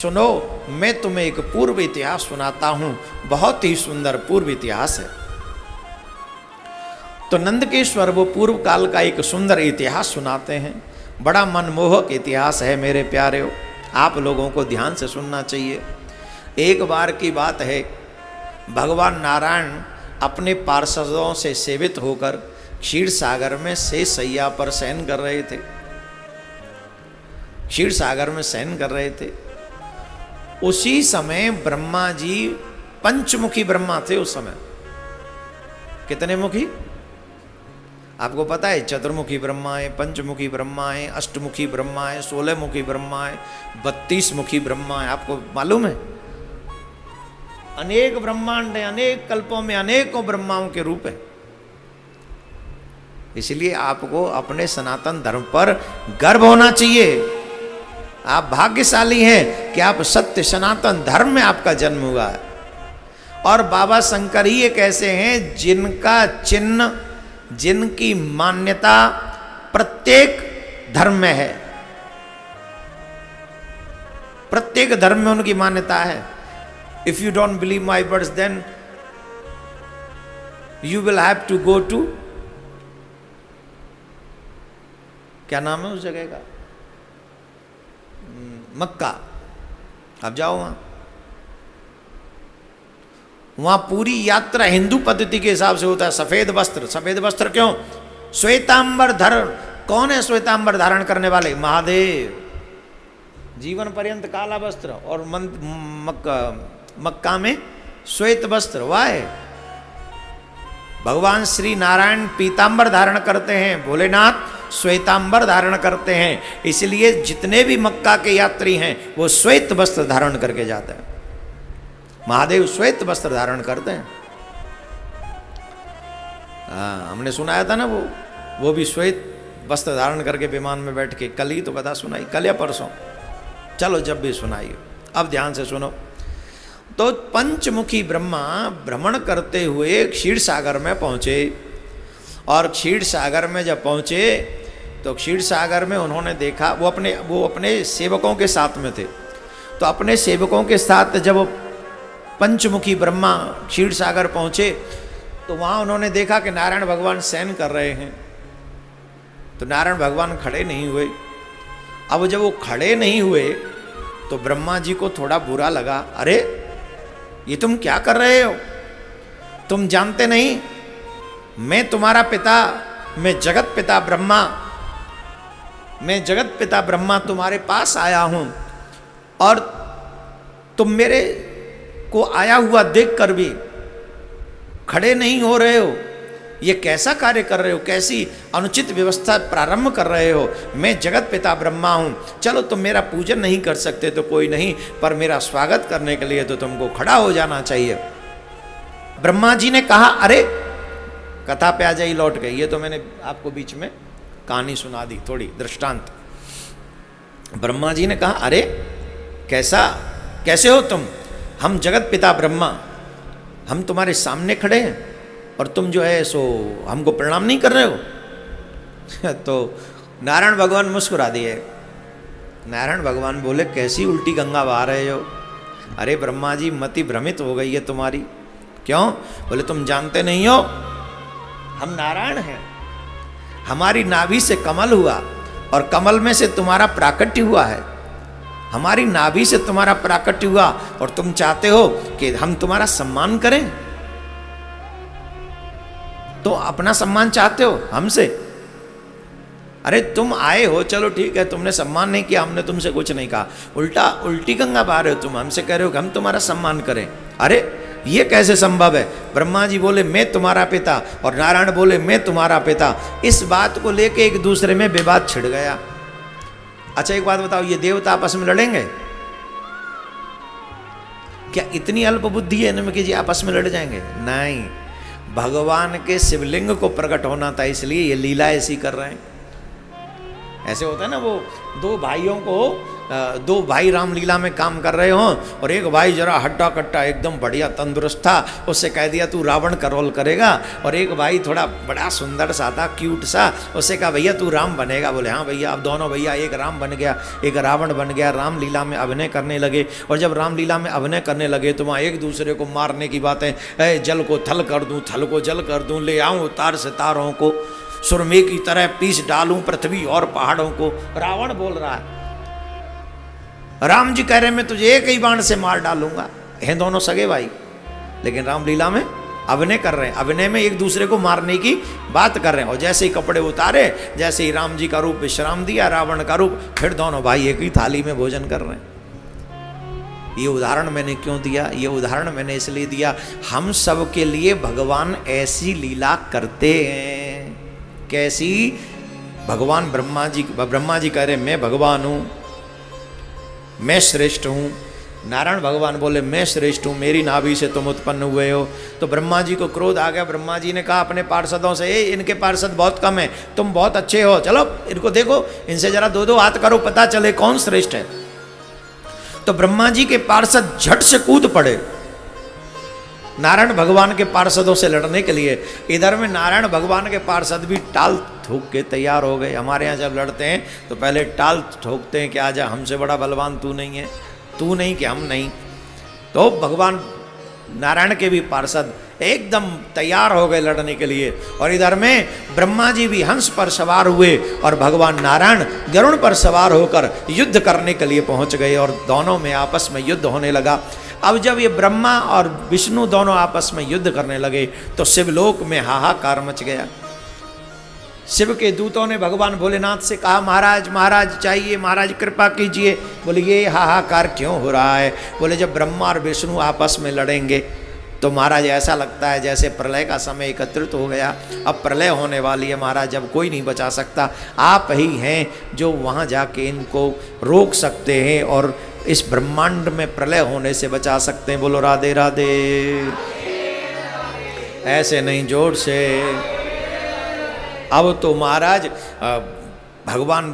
सुनो, मैं तुम्हें एक पूर्व इतिहास सुनाता हूं, बहुत ही सुंदर पूर्व इतिहास है। तो नंदकेश्वर वो पूर्व काल का एक सुंदर इतिहास सुनाते हैं। बड़ा मनमोहक इतिहास है मेरे प्यारे, आप लोगों को ध्यान से सुनना चाहिए। एक बार की बात है, भगवान नारायण अपने पार्षदों से सेवित होकर क्षीर सागर में शेष सैया पर शयन कर रहे थे। क्षीर सागर में शयन कर रहे थे। उसी समय ब्रह्मा जी, पंचमुखी ब्रह्मा थे उस समय। कितने मुखी आपको पता है? चतुर्मुखी ब्रह्मा है, पंचमुखी ब्रह्मा है, अष्टमुखी ब्रह्मा है, 16 मुखी ब्रह्मा है, 32 मुखी ब्रह्मा है। आपको मालूम है? अनेक ब्रह्मांड है, अनेक कल्पों में अनेकों ब्रह्माओं के रूप है। इसलिए आपको अपने सनातन धर्म पर गर्व होना चाहिए। आप भाग्यशाली हैं कि आप सत्य सनातन धर्म में आपका जन्म हुआ है। और बाबा शंकर ही एक ऐसे हैं जिनका चिन्ह, जिनकी मान्यता प्रत्येक धर्म में है। प्रत्येक धर्म में उनकी मान्यता है। If you don't believe my words then you will have to go to, क्या नाम है उस जगह का? मक्का। अब जाओ वहां पूरी यात्रा हिंदू पद्धति के हिसाब से होता है। सफेद वस्त्र, सफेद वस्त्र क्यों? श्वेतांबर धारण। कौन है श्वेतांबर धारण करने वाले? महादेव। जीवन पर्यंत काला वस्त्र और मक्का में श्वेत वस्त्र। वाह! भगवान श्री नारायण पीतांबर धारण करते हैं, भोलेनाथ श्वेतांबर धारण करते हैं। इसलिए जितने भी मक्का के यात्री हैं वो श्वेत वस्त्र धारण करके जाते हैं। महादेव श्वेत वस्त्र धारण करते हैं। हमने सुनाया था ना, वो भी श्वेत वस्त्र धारण करके विमान में बैठ के, कल ही तो कथा सुनाई, कल या परसों, चलो जब भी सुनाई। अब ध्यान से सुनो। तो पंचमुखी ब्रह्मा भ्रमण करते हुए क्षीर सागर में पहुंचे। और क्षीर सागर में जब पहुंचे तो क्षीर सागर में उन्होंने देखा, वो अपने सेवकों के साथ में थे। तो अपने सेवकों के साथ जब पंचमुखी ब्रह्मा क्षीर सागर पहुंचे तो वहां उन्होंने देखा कि नारायण भगवान शयन कर रहे हैं। तो नारायण भगवान खड़े नहीं हुए। अब जब वो खड़े नहीं हुए तो ब्रह्मा जी को थोड़ा बुरा लगा। अरे ये तुम क्या कर रहे हो? तुम जानते नहीं मैं तुम्हारा पिता, मैं जगत पिता ब्रह्मा, मैं जगत पिता ब्रह्मा तुम्हारे पास आया हूं और तुम मेरे को आया हुआ देखकर भी खड़े नहीं हो रहे हो। ये कैसा कार्य कर रहे हो? कैसी अनुचित व्यवस्था प्रारंभ कर रहे हो? मैं जगत पिता ब्रह्मा हूं। चलो तुम मेरा पूजन नहीं कर सकते तो कोई नहीं, पर मेरा स्वागत करने के लिए तो तुमको खड़ा हो जाना चाहिए। ब्रह्मा जी ने कहा, अरे कथा पे आ जाइए, लौट गई। ये तो मैंने आपको बीच में कहानी सुना दी, थोड़ी दृष्टांत। ब्रह्मा जी ने कहा, अरे कैसे हो तुम? हम जगत पिता ब्रह्मा, हम तुम्हारे सामने खड़े हैं और तुम जो है सो हमको प्रणाम नहीं कर रहे हो। तो नारायण भगवान मुस्कुरा दिए। नारायण भगवान बोले, कैसी उल्टी गंगा बहा रहे हो? अरे ब्रह्मा जी, मति भ्रमित हो गई है तुम्हारी। क्यों? बोले तुम जानते नहीं हो हम नारायण हैं। हमारी नाभि से कमल हुआ और कमल में से तुम्हारा प्राकट्य हुआ है। हमारी नाभि से तुम्हारा प्राकट्य हुआ और तुम चाहते हो कि हम तुम्हारा सम्मान करें। तो अपना सम्मान चाहते हो हमसे? अरे तुम आए हो, चलो ठीक है, तुमने सम्मान नहीं किया, हमने तुमसे कुछ नहीं कहा। उल्टी गंगा बहा रहे हो तुम। हमसे कह रहे हो कि हम तुम्हारा सम्मान करें। अरे ये कैसे संभव है? ब्रह्मा जी बोले मैं तुम्हारा पिता और नारायण बोले मैं तुम्हारा पिता। इस बात को लेके एक दूसरे में विवाद छिड़ गया। अच्छा एक बात बताओ, ये देवता आपस में लड़ेंगे क्या? इतनी अल्प बुद्धि है इनमें कि जी आपस में लड़ जाएंगे? नहीं, भगवान के शिवलिंग को प्रकट होना था, इसलिए ये लीला ऐसी कर रहे हैं। ऐसे होता है ना, वो दो भाइयों को दो भाई रामलीला में काम कर रहे हों और एक भाई जरा हट्टा कट्टा एकदम बढ़िया तंदुरुस्त था, उससे कह दिया तू रावण का रोल करेगा, और एक भाई थोड़ा बड़ा सुंदर सा था, क्यूट सा, उससे कहा भैया तू राम बनेगा। बोले हाँ भैया। अब दोनों भैया, एक राम बन गया एक रावण बन गया, रामलीला में अभिनय करने लगे। और जब रामलीला में अभिनय करने लगे तो वहाँ एक दूसरे को मारने की बातें, जल को थल कर दूँ, थल को जल कर दूँ, ले आऊँ तार सितारों को, सुरमे की तरह पीस डालूं पृथ्वी और पहाड़ों को। रावण बोल रहा है, राम जी कह रहे मैं तुझे एक ही बाण से मार डालूंगा। हैं दोनों सगे भाई, लेकिन रामलीला में अभिनय कर रहे हैं, अभिनय में एक दूसरे को मारने की बात कर रहे हैं। और जैसे ही कपड़े उतारे, जैसे ही राम जी का रूप विश्राम दिया, रावण का रूप, फिर दोनों भाई एक ही थाली में भोजन कर रहे हैं। ये उदाहरण मैंने क्यों दिया? ये उदाहरण मैंने इसलिए दिया, हम सब के लिए भगवान ऐसी लीला करते हैं। कैसी? भगवान ब्रह्मा जी कह रहे मैं भगवान हूँ, मैं श्रेष्ठ हूँ। नारायण भगवान बोले मैं श्रेष्ठ हूँ, मेरी नाभि से तुम उत्पन्न हुए हो। तो ब्रह्मा जी को क्रोध आ गया। ब्रह्मा जी ने कहा अपने पार्षदों से, इनके पार्षद बहुत कम है, तुम बहुत अच्छे हो, चलो इनको देखो, इनसे जरा दो दो हाथ करो, पता चले कौन श्रेष्ठ है। तो ब्रह्मा जी के पार्षद झट से कूद पड़े नारायण भगवान के पार्षदों से लड़ने के लिए। इधर में नारायण भगवान के पार्षद भी टाल ठोक के तैयार हो गए। हमारे यहाँ जब लड़ते हैं तो पहले टाल ठोकते हैं कि आजा, हमसे बड़ा बलवान तू नहीं है, तू नहीं कि हम नहीं। तो भगवान नारायण के भी पार्षद एकदम तैयार हो गए लड़ने के लिए। और इधर में ब्रह्मा जी भी हंस पर सवार हुए और भगवान नारायण गरुड़ पर सवार होकर युद्ध करने के लिए पहुंच गए और दोनों में आपस में युद्ध होने लगा। अब जब ये ब्रह्मा और विष्णु दोनों आपस में युद्ध करने लगे तो शिवलोक में हाहाकार मच गया। शिव के दूतों ने भगवान भोलेनाथ से कहा, महाराज महाराज चाहिए, महाराज कृपा कीजिए। बोले ये हाहाकार क्यों हो रहा है? बोले जब ब्रह्मा और विष्णु आपस में लड़ेंगे तो महाराज ऐसा लगता है जैसे प्रलय का समय एकत्रित हो गया, अब प्रलय होने वाली है महाराज, अब कोई नहीं बचा सकता, आप ही हैं जो वहाँ जाके इनको रोक सकते हैं और इस ब्रह्मांड में प्रलय होने से बचा सकते हैं। बोलो राधे राधे। ऐसे नहीं, जोर से। अब तो महाराज भगवान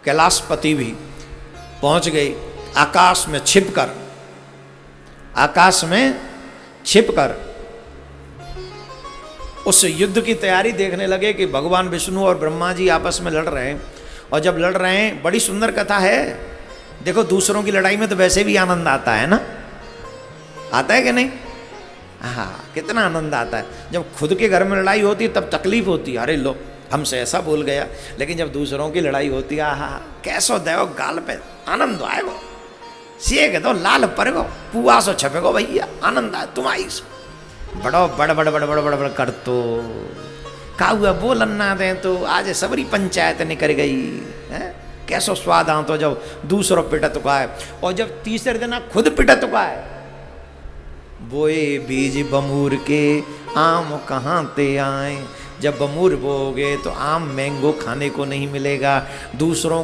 कैलाशपति भी पहुंच गए, आकाश में छिपकर, आकाश में छिपकर उस युद्ध की तैयारी देखने लगे कि भगवान विष्णु और ब्रह्मा जी आपस में लड़ रहे हैं। और जब लड़ रहे हैं, बड़ी सुंदर कथा है। देखो दूसरों की लड़ाई में तो वैसे भी आनंद आता है ना, आता है कि नहीं? हाँ, कितना आनंद आता है। जब खुद के घर में लड़ाई होती है तब तकलीफ होती है, अरे लो हमसे ऐसा बोल गया। लेकिन जब दूसरों की लड़ाई होती है, हाँ कैसो देव गाल पे आनंद आए, वो सीए तो लाल पर गो पुआ सो छपे गो भैया, आनंद आए तुम आई सो बड़ो बड़ बड़ बड़ बड़ बड़ बड़ कर तो का हुआ बोलना दे तो आज सबरी पंचायत निकल गई है। कैसो स्वाद आ तो जब दूसरों पिटत का है, और जब तीसरे दिन खुद पिटत का है। बोए बीज बमूर के आम कहाँ ते आए, जब बमूर बोओगे तो आम मैंगो खाने को नहीं मिलेगा। दूसरों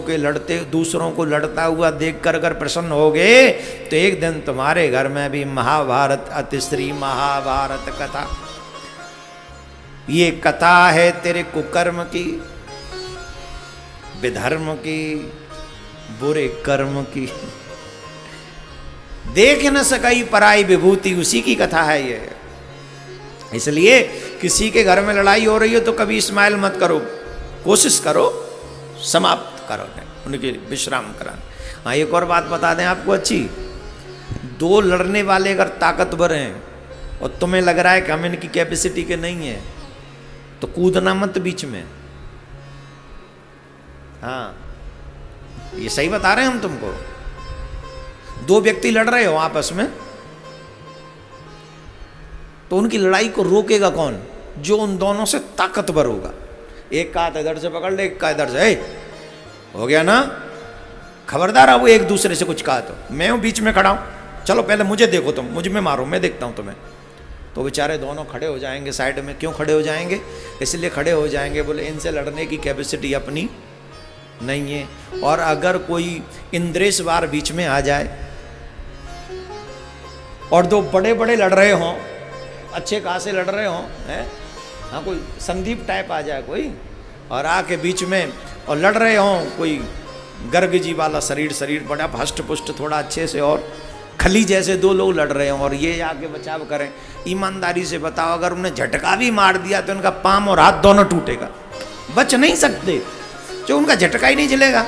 को लड़ता हुआ देखकर अगर प्रसन्न होगे तो एक दिन तुम्हारे घर में भी महाभारत अतिश्री महाभारत कथा, ये कथा है तेरे कुकर्म की, विधर्म की, बुरे कर्म की। देख न सकाई पराई विभूति, उसी की कथा है ये। इसलिए किसी के घर में लड़ाई हो रही हो तो कभी स्माइल मत करो, कोशिश करो समाप्त करो, उनके विश्राम कराने। हाँ, एक और बात बता दें आपको अच्छी, दो लड़ने वाले अगर ताकतवर हैं और तुम्हें लग रहा है कि हम इनकी कैपेसिटी के नहीं है तो कूदना मत बीच में। हाँ, ये सही बता रहे हैं हम तुमको। दो व्यक्ति लड़ रहे हो आपस में तो उनकी लड़ाई को रोकेगा कौन? जो उन दोनों से ताकतवर होगा। एक का हाथ इधर से पकड़ ले, एक का इधर से, हो गया ना, खबरदार। अब वो एक दूसरे से कुछ कहा तो मैं हूं बीच में खड़ा हूं, चलो पहले मुझे देखो, तुम मुझ में मारो, मैं देखता हूं तुम्हें। तो बेचारे दोनों खड़े हो जाएंगे साइड में। क्यों खड़े हो जाएंगे? इसलिए खड़े हो जाएंगे बोले इनसे लड़ने की कैपेसिटी अपनी नहीं है। और अगर कोई इंद्रेश वार बीच में आ जाए और दो बड़े बड़े लड़ रहे हों, अच्छे खासे लड़ रहे हों, हैं, हाँ, कोई संदीप टाइप आ जाए कोई और आके बीच में और लड़ रहे हों, कोई गर्ग जी वाला शरीर, शरीर बड़ा हष्ट पुष्ट थोड़ा अच्छे से, और खली जैसे दो लोग लड़ रहे हैं और ये आके बचाव करें। ईमानदारी से बताओ, अगर उन्हें झटका भी मार दिया तो उनका पाँव और हाथ दोनों टूटेगा, बच नहीं सकते। जो उनका झटका ही नहीं चलेगा,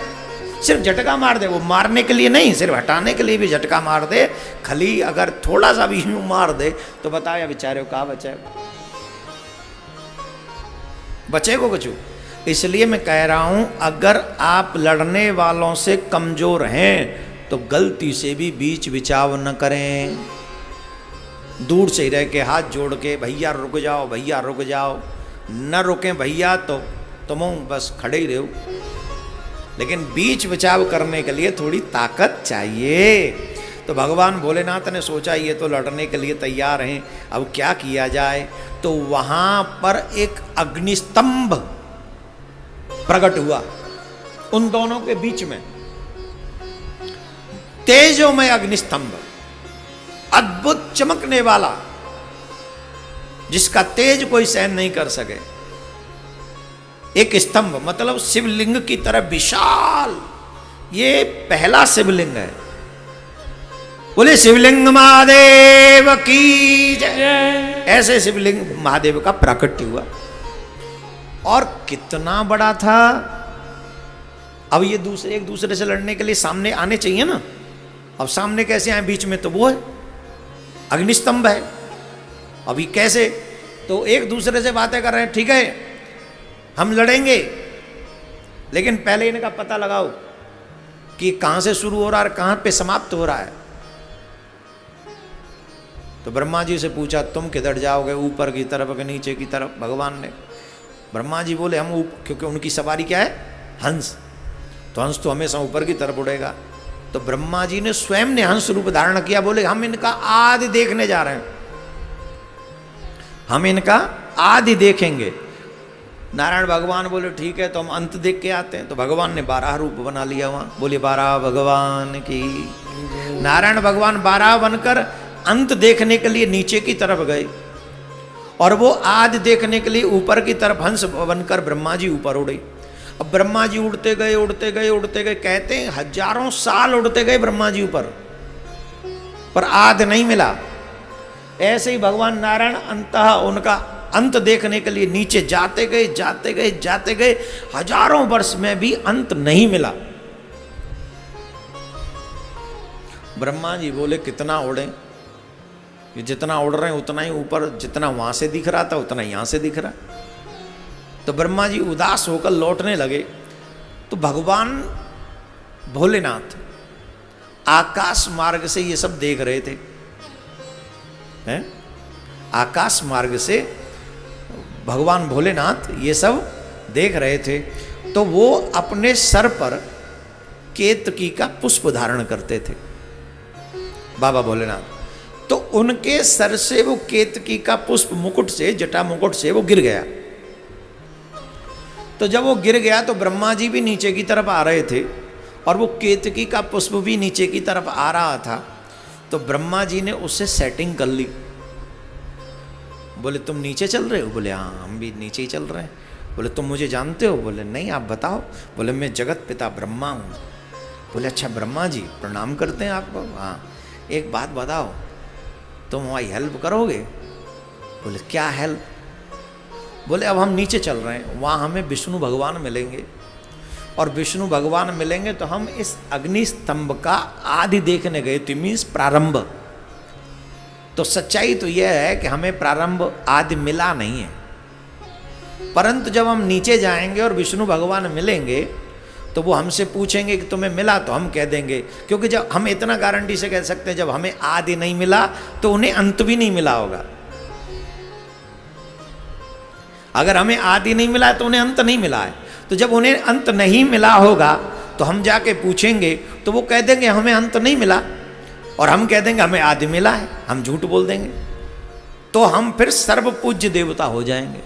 सिर्फ झटका मार दे, वो मारने के लिए नहीं, सिर्फ हटाने के लिए भी झटका मार दे। खली अगर थोड़ा सा भी यूं मार दे तो बताया बेचारे को कहाँ बचेगा, बचेगा कुछ। इसलिए मैं कह रहा हूं, अगर आप लड़ने वालों से कमजोर हैं तो गलती से भी बीच बिचाव न करें। दूर से ही रह के हाथ जोड़ के भैया रुक जाओ, भैया रुक जाओ, न रुकें भैया तो तुम बस खड़े ही रहो। लेकिन बीच बचाव करने के लिए थोड़ी ताकत चाहिए। तो भगवान भोलेनाथ ने सोचा ये तो लड़ने के लिए तैयार हैं, अब क्या किया जाए। तो वहां पर एक अग्निस्तंभ प्रकट हुआ उन दोनों के बीच में, तेजोमय अग्निस्तंभ, अद्भुत चमकने वाला, जिसका तेज कोई सहन नहीं कर सके। एक स्तंभ मतलब शिवलिंग की तरह विशाल, ये पहला शिवलिंग है। बोले शिवलिंग महादेव की जय। ऐसे शिवलिंग महादेव का प्राकट्य हुआ, और कितना बड़ा था। अब ये दूसरे एक दूसरे से लड़ने के लिए सामने आने चाहिए ना, अब सामने कैसे आए, बीच में तो वो है अग्निस्तंभ है। अभी कैसे, तो एक दूसरे से बातें कर रहे हैं, ठीक है हम लड़ेंगे, लेकिन पहले इनका पता लगाओ कि कहां से शुरू हो रहा है, कहां पे समाप्त हो रहा है। तो ब्रह्मा जी से पूछा तुम किधर जाओगे, ऊपर की तरफ के नीचे की तरफ। भगवान ने, ब्रह्मा जी बोले हम क्योंकि उनकी सवारी क्या है, हंस, तो हंस तो हमेशा ऊपर की तरफ उड़ेगा। तो ब्रह्मा जी ने स्वयं ने हंस रूप धारण किया, बोले हम इनका आदि देखने जा रहे हैं, हम इनका आदि देखेंगे। नारायण भगवान बोले ठीक है तो हम अंत देख के आते हैं। तो भगवान ने 12 रूप बना लिया वहां, बोले 12 भगवान की। नारायण भगवान 12 बनकर अंत देखने के लिए नीचे की तरफ गए, और वो आदि देखने के लिए ऊपर की तरफ हंस बनकर ब्रह्मा जी ऊपर उड़े। अब ब्रह्मा जी उड़ते गए उड़ते गए उड़ते गए, कहते हैं हजारों साल उड़ते गए ब्रह्मा जी ऊपर, पर आदि नहीं मिला। ऐसे ही भगवान नारायण अंततः उनका अंत देखने के लिए नीचे जाते गए जाते गए जाते गए, हजारों वर्ष में भी अंत नहीं मिला। ब्रह्मा जी बोले कितना उड़े, ये जितना उड़ रहे हैं उतना ही ऊपर, जितना वहां से दिख रहा था उतना यहां से दिख रहा। तो ब्रह्मा जी उदास होकर लौटने लगे। तो भगवान भोलेनाथ आकाश मार्ग से ये सब देख रहे थे, हैं? आकाश मार्ग से भगवान भोलेनाथ ये सब देख रहे थे। तो वो अपने सर पर केतकी का पुष्प धारण करते थे बाबा भोलेनाथ। तो उनके सर से वो केतकी का पुष्प मुकुट से, जटा मुकुट से वो गिर गया। तो जब वो गिर गया तो ब्रह्मा जी भी नीचे की तरफ आ रहे थे, और वो केतकी का पुष्प भी नीचे की तरफ आ रहा था। तो ब्रह्मा जी ने उससे सेटिंग कर ली। बोले तुम नीचे चल रहे हो? बोले हाँ हम भी नीचे ही चल रहे हैं। बोले तुम मुझे जानते हो? बोले नहीं आप बताओ। बोले मैं जगत पिता ब्रह्मा हूँ। बोले अच्छा ब्रह्मा जी, प्रणाम करते हैं आपको। हाँ एक बात बताओ, तुम हमारी हेल्प करोगे? बोले क्या हेल्प? बोले अब हम नीचे चल रहे हैं, वहाँ हमें विष्णु भगवान मिलेंगे, और विष्णु भगवान मिलेंगे तो हम इस अग्नि स्तंभ का आदि देखने गए थे, मीन्स प्रारंभ। तो सच्चाई तो यह है कि हमें प्रारंभ आदि मिला नहीं है, परंतु जब हम नीचे जाएंगे और विष्णु भगवान मिलेंगे तो वो हमसे पूछेंगे कि तुम्हें मिला, तो हम कह देंगे, क्योंकि जब हम इतना गारंटी से कह सकते हैं जब हमें आदि नहीं मिला तो उन्हें अंत भी नहीं मिला होगा। अगर हमें आदि नहीं मिला तो उन्हें अंत नहीं मिला है, तो जब उन्हें अंत नहीं मिला होगा तो हम जाके पूछेंगे तो वो कह देंगे हमें अंत नहीं मिला, और हम कह देंगे हमें आदि मिला है, हम झूठ बोल देंगे। तो हम फिर सर्व पूज्य देवता हो जाएंगे,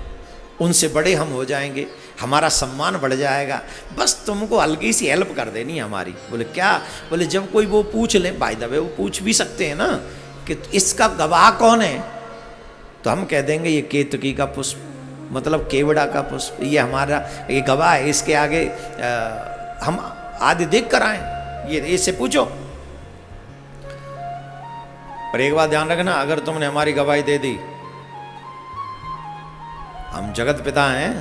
उनसे बड़े हम हो जाएंगे, हमारा सम्मान बढ़ जाएगा। बस तुमको हल्की सी हेल्प कर देनी है हमारी। बोले क्या? बोले जब कोई वो पूछ ले, बाय द वे वो पूछ भी सकते हैं ना कि इसका गवाह कौन है, तो हम कह देंगे ये केतकी का पुष्प, मतलब केवड़ा का पुष्प, ये हमारा ये गवाह है, इसके आगे हम आदि देख कर आए, ये इससे पूछो। पर एक बात ध्यान रखना, अगर तुमने हमारी गवाही दे दी, हम जगत पिता हैं,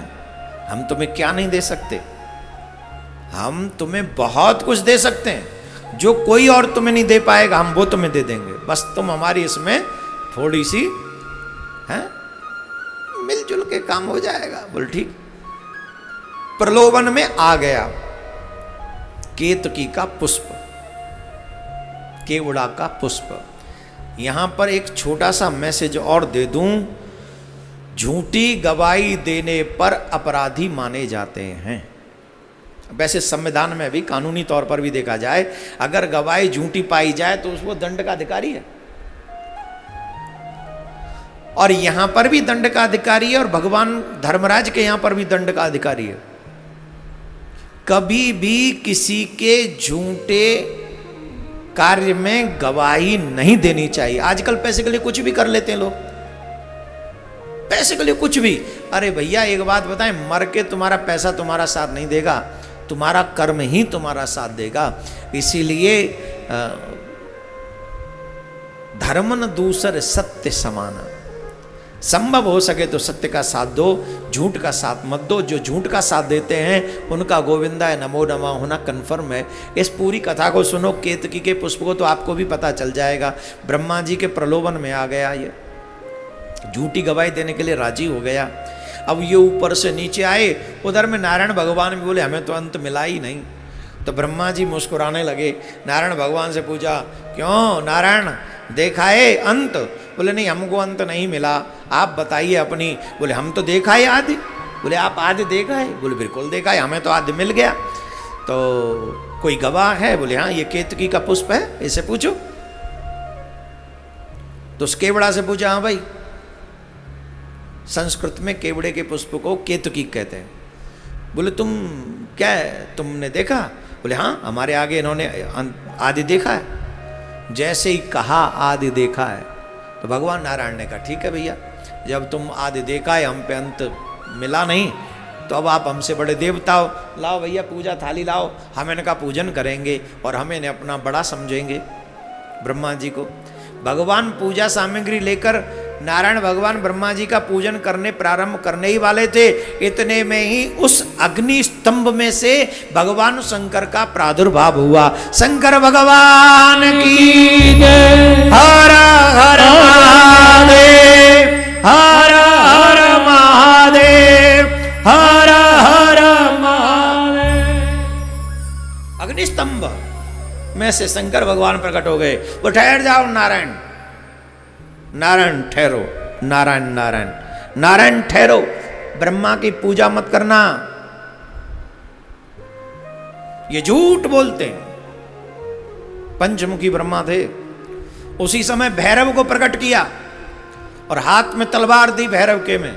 हम तुम्हें क्या नहीं दे सकते? हम तुम्हें बहुत कुछ दे सकते हैं, जो कोई और तुम्हें नहीं दे पाएगा हम वो तुम्हें दे देंगे। बस तुम हमारी इसमें थोड़ी सी है, मिलजुल के काम हो जाएगा। बोल ठीक। प्रलोभन में आ गया केतकी का पुष्प, केवड़ा का पुष्प। यहां पर एक छोटा सा मैसेज और दे दूं, झूठी गवाही देने पर अपराधी माने जाते हैं। वैसे संविधान में भी कानूनी तौर पर भी देखा जाए, अगर गवाही झूठी पाई जाए तो उसको दंड का अधिकारी है, और यहां पर भी दंड का अधिकारी है, और भगवान धर्मराज के यहां पर भी दंड का अधिकारी है। कभी भी किसी के झूठे कार्य में गवाही नहीं देनी चाहिए। आजकल पैसे के लिए कुछ भी कर लेते हैं लोग, पैसे के लिए कुछ भी। अरे भैया एक बात बताएं, मर के तुम्हारा पैसा तुम्हारा साथ नहीं देगा, तुम्हारा कर्म ही तुम्हारा साथ देगा। इसीलिए धर्म न दूसर सत्य समान, संभव हो सके तो सत्य का साथ दो, झूठ का साथ मत दो। जो झूठ का साथ देते हैं उनका गोविंदाय नमो नमः होना कन्फर्म है। इस पूरी कथा को सुनो, केतकी के पुष्प को तो आपको भी पता चल जाएगा। ब्रह्मा जी के प्रलोभन में आ गया, ये झूठी गवाही देने के लिए राजी हो गया। अब ये ऊपर से नीचे आए, उधर में नारायण भगवान भी बोले हमें तो अंत मिला ही नहीं। तो ब्रह्मा जी मुस्कुराने लगे, नारायण भगवान से पूछा क्यों नारायण देखा है अंत? बोले नहीं हमको अंत नहीं मिला, आप बताइए अपनी। बोले हम तो देखा है आदि। बोले आप आदि देखा है? बोले बिल्कुल देखा है, हमें तो आदि मिल गया। तो कोई गवाह है? बोले हाँ ये केतकी का पुष्प है, इसे पूछो। तो उस केवड़ा से पूछा, हाँ भाई संस्कृत में केवड़े के पुष्प को केतकी कहते हैं। बोले तुम क्या तुमने देखा? बोले हाँ हमारे आगे इन्होंने आदि देखा है। जैसे ही कहा आदि देखा है, तो भगवान नारायण ने कहा ठीक है भैया, जब तुम आदि देखा है हम पे अंत मिला नहीं, तो अब आप हमसे बड़े देवता हो, लाओ भैया पूजा थाली लाओ, हम इनका पूजन करेंगे और हम इन्हें अपना बड़ा समझेंगे। ब्रह्मा जी को भगवान पूजा सामग्री लेकर नारायण भगवान ब्रह्मा जी का पूजन करने प्रारंभ करने ही वाले थे। इतने में ही उस अग्नि स्तंभ में से भगवान शंकर का प्रादुर्भाव हुआ। शंकर भगवान की हर हर महादेव, हर हर महादेव, हर हर महादेव। अग्नि स्तंभ में से शंकर भगवान प्रकट हो गए। वो ठहर जाओ नारायण, नारायण ठहरो, नारायण नारायण नारायण ठहरो, ब्रह्मा की पूजा मत करना, ये झूठ बोलते हैं। पंचमुखी ब्रह्मा थे। उसी समय भैरव को प्रकट किया और हाथ में तलवार दी भैरव के में,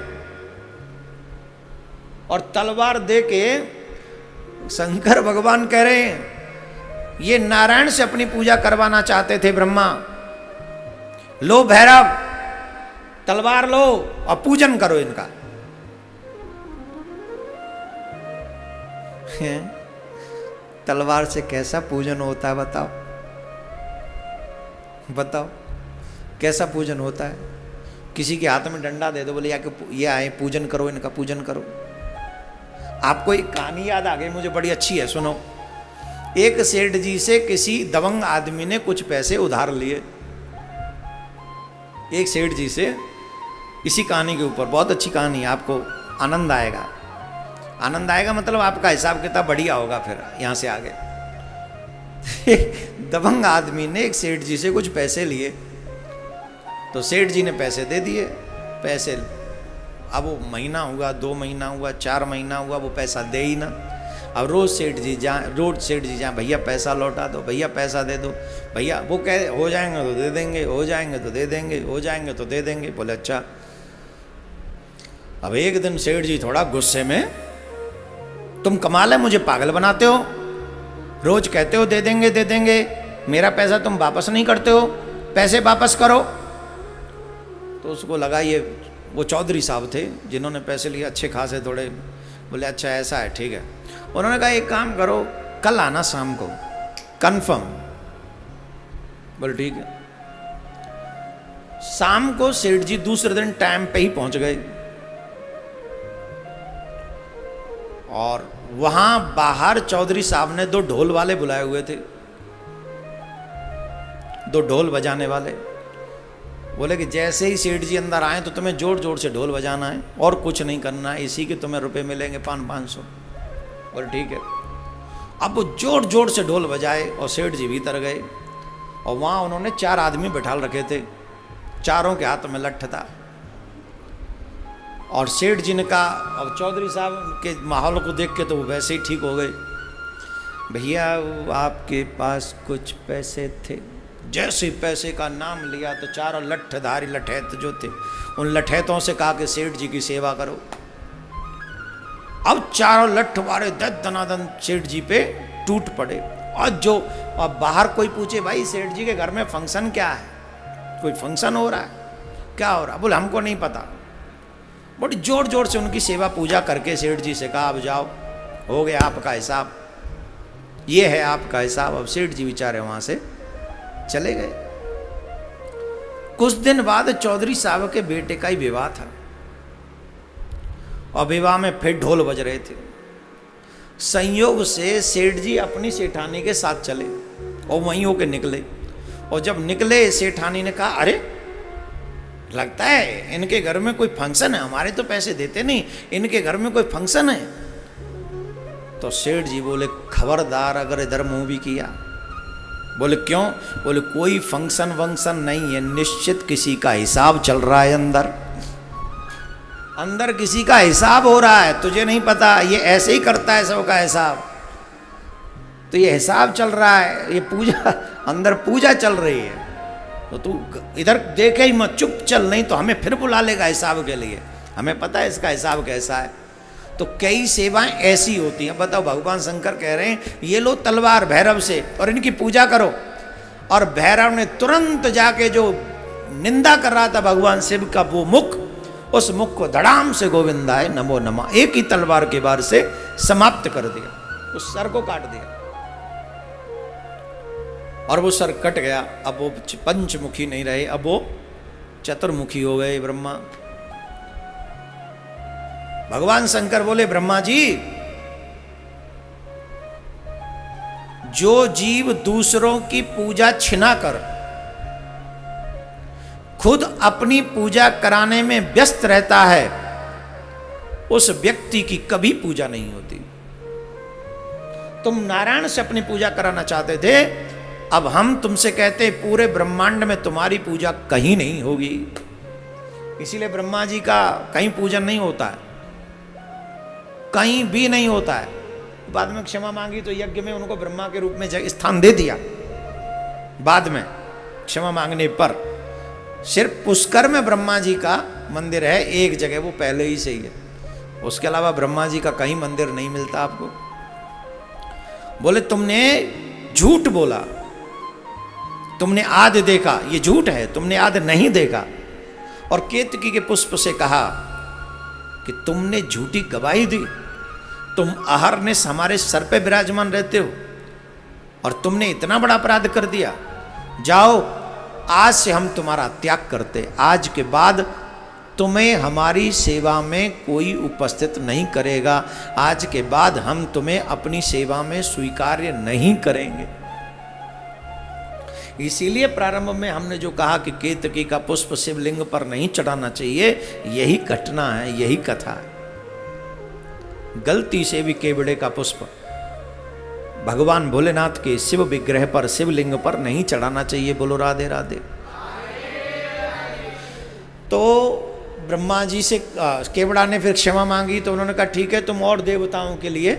और तलवार दे के शंकर भगवान कह रहे हैं ये नारायण से अपनी पूजा करवाना चाहते थे ब्रह्मा। लो भैरव तलवार लो और पूजन करो इनका। तलवार से कैसा पूजन होता है बताओ, बताओ कैसा पूजन होता है? किसी के हाथ में डंडा दे दो, बोले ये आए पूजन करो, इनका पूजन करो। आपको एक कहानी याद आ गई मुझे, बड़ी अच्छी है, सुनो। एक सेठ जी से किसी दबंग आदमी ने कुछ पैसे उधार लिए। एक सेठ जी से, इसी कहानी के ऊपर, बहुत अच्छी कहानी है, आपको आनंद आएगा। आनंद आएगा मतलब आपका हिसाब किताब बढ़िया होगा फिर यहाँ से आगे। दबंग आदमी ने एक सेठ जी से कुछ पैसे लिए, तो सेठ जी ने पैसे दे दिए। पैसे अब वो महीना हुआ, 2 महीना हुआ, 4 महीना हुआ, वो पैसा दे ही ना। अब रोज सेठ जी जहाँ भैया पैसा लौटा दो, भैया पैसा दे दो, भैया। वो कह हो जाएंगे तो दे देंगे, हो जाएंगे तो दे देंगे, हो जाएंगे तो दे देंगे। बोले अच्छा। अब एक दिन सेठ जी थोड़ा गुस्से में, तुम कमाल है मुझे पागल बनाते हो, रोज कहते हो दे देंगे दे देंगे, मेरा पैसा तुम वापस नहीं करते हो, पैसे वापस करो। तो उसको लगा ये, वो चौधरी साहब थे जिन्होंने पैसे लिए, अच्छे खासे थोड़े। बोले अच्छा ऐसा है ठीक है। उन्होंने कहा एक काम करो, कल आना शाम को कंफर्म। बोले ठीक है। शाम को सेठ जी दूसरे दिन टाइम पे ही पहुंच गए और वहां बाहर चौधरी साहब ने 2 ढोल वाले बुलाए हुए थे, 2 ढोल बजाने वाले। बोले कि जैसे ही सेठ जी अंदर आए तो तुम्हें जोर जोर से ढोल बजाना है और कुछ नहीं करना है, इसी के तुम्हें रुपए मिलेंगे 500। बोले ठीक है। अब वो जोर जोर से ढोल बजाए और सेठ जी भीतर गए और वहाँ उन्होंने 4 आदमी बैठा रखे थे, चारों के हाथ में लठ था। और सेठ जी ने कहा, अब चौधरी साहब के माहौल को देख के तो वो वैसे ही ठीक हो गए, भैया आपके पास कुछ पैसे थे। जैसे पैसे का नाम लिया तो चारों लठधारी लठैत जो थे उन लठैतों से कहा कि सेठ जी की सेवा करो। अब चारों लठ वाले दनादन सेठ जी पे टूट पड़े। और जो अब बाहर कोई पूछे भाई सेठ जी के घर में फंक्शन क्या है, कोई फंक्शन हो रहा है, क्या हो रहा है? बोले हमको नहीं पता। बड़ी जोर जोर से उनकी सेवा पूजा करके सेठ जी से कहा अब जाओ, हो गया आपका हिसाब, ये है आपका हिसाब। अब सेठ जी बेचारे वहां से चले गए। कुछ दिन बाद चौधरी साहब के बेटे का ही विवाह था और विवाह में फिर ढोल बज रहे थे। संयोग से सेठ जी अपनी सेठानी के साथ चले और वहीं होके निकले। और जब निकले सेठानी ने कहा अरे लगता है इनके घर में कोई फंक्शन है, हमारे तो पैसे देते नहीं, इनके घर में कोई फंक्शन है। तो सेठ जी बोले खबरदार अगर इधर मुंह भी किया। बोले क्यों? बोले कोई फंक्शन वंक्शन नहीं है, निश्चित किसी का हिसाब चल रहा है अंदर, अंदर किसी का हिसाब हो रहा है, तुझे नहीं पता, ये ऐसे ही करता है सबका हिसाब। तो ये हिसाब चल रहा है, ये पूजा अंदर पूजा चल रही है, तो तू इधर देखे ही मत, चुप चल, नहीं तो हमें फिर बुला लेगा हिसाब के लिए, हमें पता है इसका हिसाब कैसा है। तो कई सेवाएं ऐसी होती हैं। बताओ भगवान शंकर कह रहे हैं ये लो तलवार भैरव से और इनकी पूजा करो, और भैरव ने तुरंत जाके जो निंदा कर रहा था भगवान शिव का वो मुख, उस मुख को धड़ाम से गोविंदाय नमो नमः एक ही तलवार के वार से समाप्त कर दिया, उस सर को काट दिया और वो सर कट गया। अब वो पंचमुखी नहीं रहे, अब वो चतुर्मुखी हो गए ब्रह्मा। भगवान शंकर बोले ब्रह्मा जी, जो जीव दूसरों की पूजा छिना कर खुद अपनी पूजा कराने में व्यस्त रहता है, उस व्यक्ति की कभी पूजा नहीं होती। तुम नारायण से अपनी पूजा कराना चाहते थे, अब हम तुमसे कहते पूरे ब्रह्मांड में तुम्हारी पूजा कहीं नहीं होगी। इसीलिए ब्रह्मा जी का कहीं पूजन नहीं होता है, कहीं भी नहीं होता है। बाद में क्षमा मांगी तो यज्ञ में उनको ब्रह्मा के रूप में स्थान दे दिया, बाद में क्षमा मांगने पर। सिर्फ पुष्कर में ब्रह्मा जी का मंदिर है एक जगह, वो पहले ही से ही है, उसके अलावा ब्रह्मा जी का कहीं मंदिर नहीं मिलता आपको। बोले तुमने झूठ बोला, तुमने आदि देखा, ये झूठ है, तुमने आदि नहीं देखा। और केतकी के पुष्प से कहा कि तुमने झूठी गवाही दी, तुम अहरनिश हमारे सर पे विराजमान रहते हो और तुमने इतना बड़ा अपराध कर दिया। जाओ, आज से हम तुम्हारा त्याग करते, आज के बाद तुम्हें हमारी सेवा में कोई उपस्थित नहीं करेगा, आज के बाद हम तुम्हें अपनी सेवा में स्वीकार्य नहीं करेंगे। इसीलिए प्रारंभ में हमने जो कहा कि केतकी का पुष्प शिवलिंग पर नहीं चढ़ाना चाहिए, यही घटना है, यही कथा है। गलती से भी केवड़े का पुष्प भगवान भोलेनाथ के शिव विग्रह पर, शिवलिंग पर नहीं चढ़ाना चाहिए। बोलो राधे राधे। तो ब्रह्मा जी से केवड़ा ने फिर क्षमा मांगी, तो उन्होंने कहा ठीक है तुम और देवताओं के लिए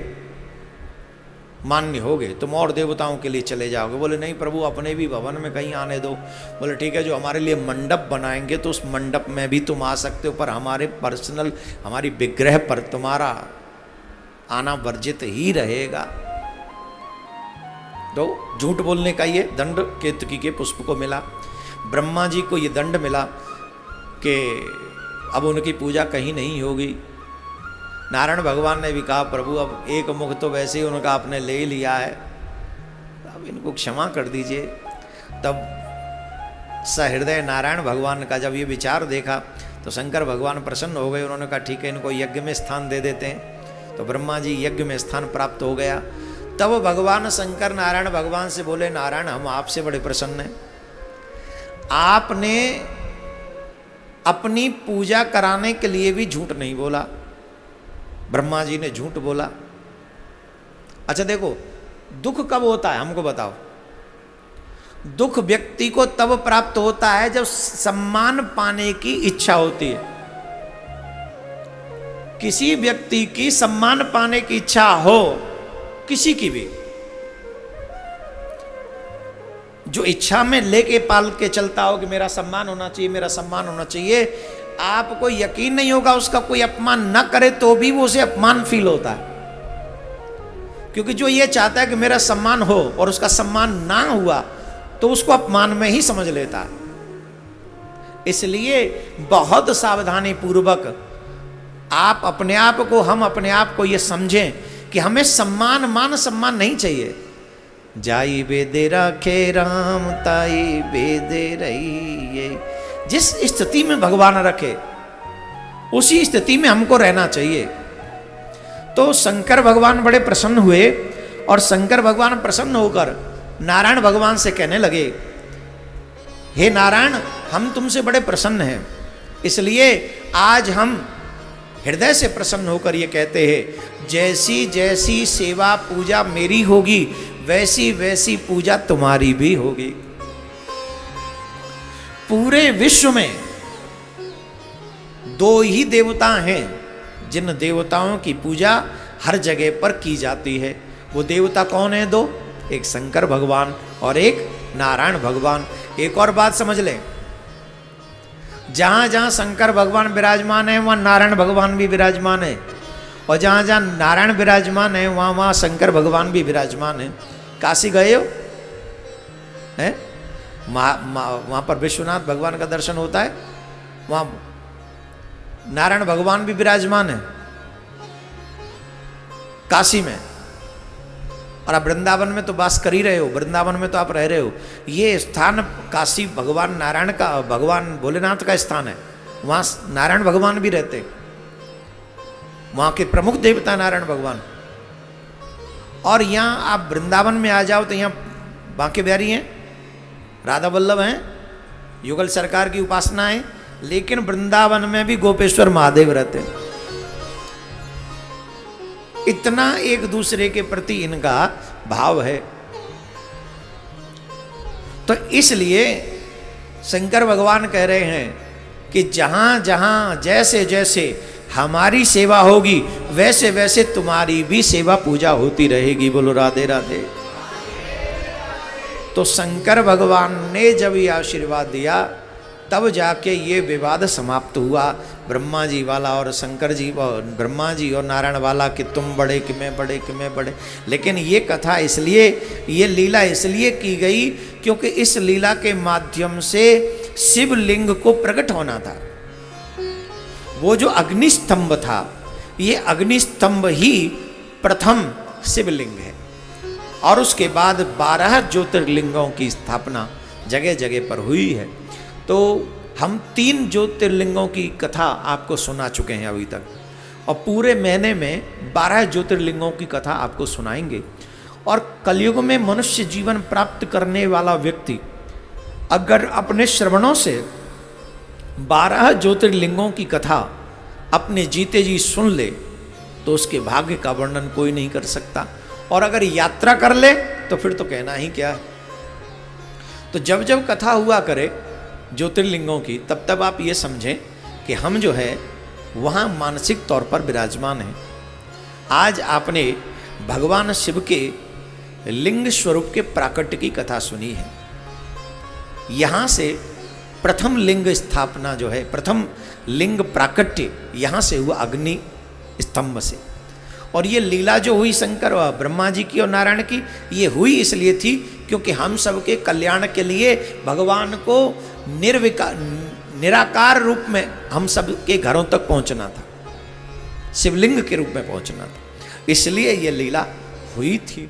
मान्य हो गए, तुम और देवताओं के लिए चले जाओगे। बोले नहीं प्रभु, अपने भी भवन में कहीं आने दो। बोले ठीक है, जो हमारे लिए मंडप बनाएंगे तो उस मंडप में भी तुम आ सकते हो, पर हमारे पर्सनल, हमारी विग्रह पर तुम्हारा आना वर्जित ही रहेगा। तो झूठ बोलने का ये दंड केतकी के पुष्प को मिला। ब्रह्मा जी को ये दंड मिला कि अब उनकी पूजा कहीं नहीं होगी। नारायण भगवान ने भी कहा प्रभु अब एक मुख तो वैसे ही उनका आपने ले ही लिया है, अब इनको क्षमा कर दीजिए। तब सहृदय नारायण भगवान का जब ये विचार देखा तो शंकर भगवान प्रसन्न हो गए। उन्होंने कहा ठीक है इनको यज्ञ में स्थान दे देते हैं। तो ब्रह्मा जी यज्ञ में स्थान प्राप्त हो गया। तब भगवान शंकर नारायण भगवान से बोले नारायण हम आपसे बड़े प्रसन्न हैं, आपने अपनी पूजा कराने के लिए भी झूठ नहीं बोला। ब्रह्मा जी ने झूठ बोला। अच्छा देखो दुख कब होता है हमको बताओ। दुख व्यक्ति को तब प्राप्त होता है जब सम्मान पाने की इच्छा होती है। किसी व्यक्ति की सम्मान पाने की इच्छा हो, किसी की भी, जो इच्छा में लेके पाल के चलता हो कि मेरा सम्मान होना चाहिए, मेरा सम्मान होना चाहिए, आपको यकीन नहीं होगा उसका कोई अपमान न करे तो भी वो उसे अपमान फील होता है। क्योंकि जो ये चाहता है कि मेरा सम्मान हो और उसका सम्मान ना हुआ तो उसको अपमान में ही समझ लेता है। इसलिए बहुत सावधानी पूर्वक आप अपने आप को, हम अपने आप को ये समझें कि हमें सम्मान मान सम्मान नहीं चाहिए। जाई बेदे रखे राम ताई बेदे रही, जिस स्थिति में भगवान रखे उसी स्थिति में हमको रहना चाहिए। तो शंकर भगवान बड़े प्रसन्न हुए और शंकर भगवान प्रसन्न होकर नारायण भगवान से कहने लगे हे नारायण हम तुमसे बड़े प्रसन्न हैं, इसलिए आज हम हृदय से प्रसन्न होकर ये कहते हैं जैसी जैसी सेवा पूजा मेरी होगी वैसी वैसी पूजा तुम्हारी भी होगी। पूरे विश्व में दो ही देवता हैं जिन देवताओं की पूजा हर जगह पर की जाती है। वो देवता कौन है? दो, एक शंकर भगवान और एक नारायण भगवान। एक और बात समझ लें, जहां जहां शंकर भगवान विराजमान है वहां नारायण भगवान भी विराजमान है, और जहां जहां नारायण विराजमान है वहां वहां शंकर भगवान भी विराजमान है। काशी गए हो हैं? वहां पर विश्वनाथ भगवान का दर्शन होता है, वहां नारायण भगवान भी विराजमान है काशी में। और आप वृंदावन में तो वास कर ही रहे हो, वृंदावन में तो आप रह रहे हो। ये स्थान काशी भगवान नारायण का, भगवान भोलेनाथ का स्थान है, वहाँ नारायण भगवान भी रहते, वहाँ के प्रमुख देवता नारायण भगवान। और यहाँ आप वृंदावन में आ जाओ तो यहाँ बांके बिहारी हैं, राधा वल्लभ हैं, युगल सरकार की उपासना है, लेकिन वृंदावन में भी गोपेश्वर महादेव रहते हैं। इतना एक दूसरे के प्रति इनका भाव है। तो इसलिए शंकर भगवान कह रहे हैं कि जहां जहां जैसे जैसे हमारी सेवा होगी वैसे वैसे तुम्हारी भी सेवा पूजा होती रहेगी। बोलो राधे राधे। तो शंकर भगवान ने जब ये आशीर्वाद दिया तब जाके ये विवाद समाप्त हुआ, ब्रह्मा जी वाला और शंकर जी, ब्रह्मा जी और नारायण वाला कि तुम बड़े कि मैं बड़े कि मैं बड़े। लेकिन ये कथा इसलिए, ये लीला इसलिए की गई क्योंकि इस लीला के माध्यम से शिवलिंग को प्रकट होना था। वो जो अग्निस्तंभ था, ये अग्निस्तंभ ही प्रथम शिवलिंग है, और उसके बाद 12 ज्योतिर्लिंगों की स्थापना जगह जगह पर हुई है। तो हम 3 ज्योतिर्लिंगों की कथा आपको सुना चुके हैं अभी तक, और पूरे महीने में 12 ज्योतिर्लिंगों की कथा आपको सुनाएंगे। और कलयुग में मनुष्य जीवन प्राप्त करने वाला व्यक्ति अगर अपने श्रवणों से 12 ज्योतिर्लिंगों की कथा अपने जीते जी सुन ले तो उसके भाग्य का वर्णन कोई नहीं कर सकता, और अगर यात्रा कर ले तो फिर तो कहना ही क्या है। तो जब जब कथा हुआ करे ज्योतिर्लिंगों की, तब तब आप ये समझें कि हम जो है वहाँ मानसिक तौर पर विराजमान हैं। आज आपने भगवान शिव के लिंग स्वरूप के प्राकट्य की कथा सुनी है। यहाँ से प्रथम लिंग स्थापना जो है, प्रथम लिंग प्राकट्य यहाँ से हुआ अग्नि स्तंभ से। और ये लीला जो हुई शंकर व ब्रह्मा जी की और नारायण की, ये हुई इसलिए थी क्योंकि हम सबके कल्याण के लिए भगवान को निराकार रूप में हम सब के घरों तक पहुंचना था। शिवलिंग के रूप में पहुंचना था, इसलिए ये लीला हुई थी।